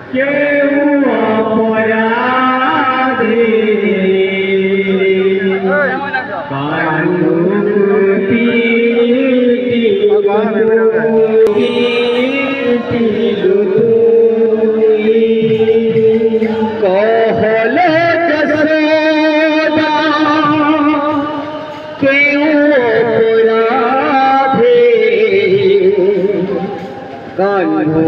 কেউ অপরাধী कहले কেউ অপরাধী কানু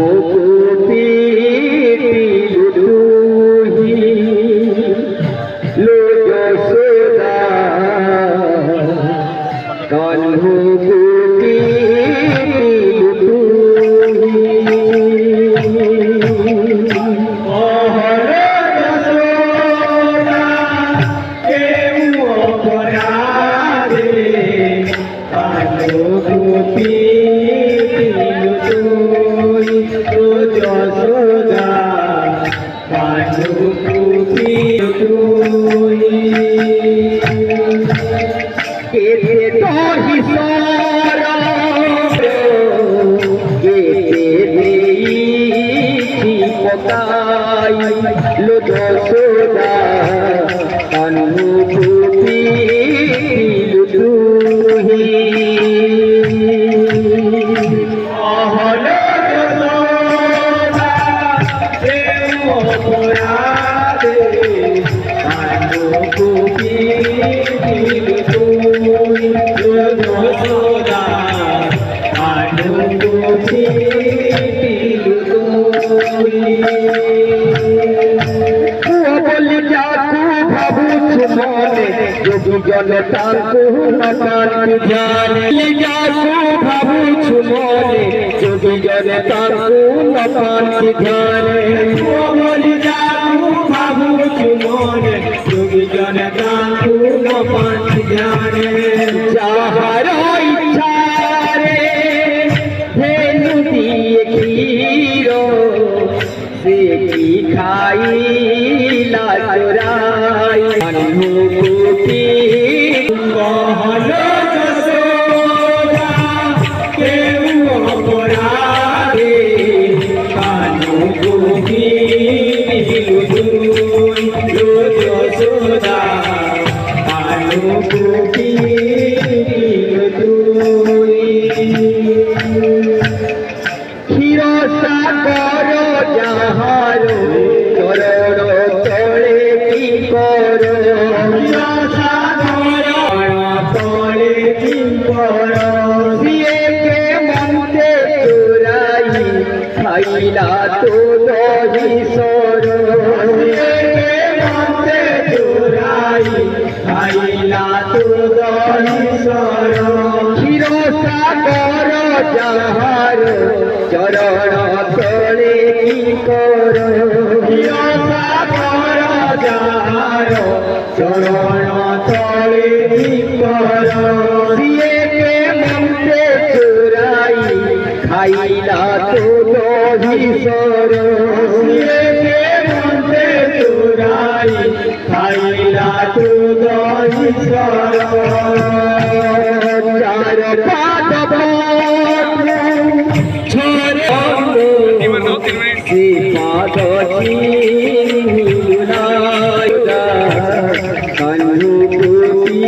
কালহু গুটি যশোদা অনুভূতি লুলুহি অহল যশোদা প্রেম অপরাধে অনুভূতি লুলুহি যশোদা অনুভূতি লুলুহি জলে তাকু নকান ধ্যানে যাকু ভাবুছু মনে যোগী জলে তাকু নকান ধ্যানে বলি যাকু ভাবুছু মনে যোগী জলে তাকু নকান ধ্যানে যাহার ইচ্ছা রে ধেনু দিয়ে ক্ষীর সে কি খাইলা চোরাই অনুভূতি कहल যশোদা কেউ অপরাধী কানু গুটি যশোদা কানু গুটি ক্ষীরসাগর যাহার চরণ তলে কি কর খাইলা তো দহিসর মতে চোরাই খাইলা তো দহিসর ক্ষীরসাগর যাহার চরণ তলে কি কর ক্ষীরসাগর যাহার চরণ তলে কি কর মতে চোরাই খাইলা তো দহিসর মতে চোরাই খাইলা তো দহিসর চার পাদ ছড়ে সে পাদ অনুভূতি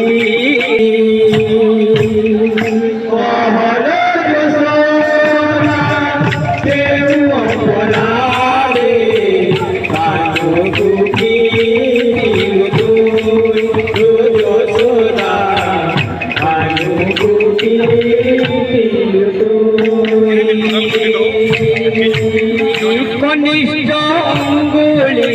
কনিষ্ঠ অঙ্গুলি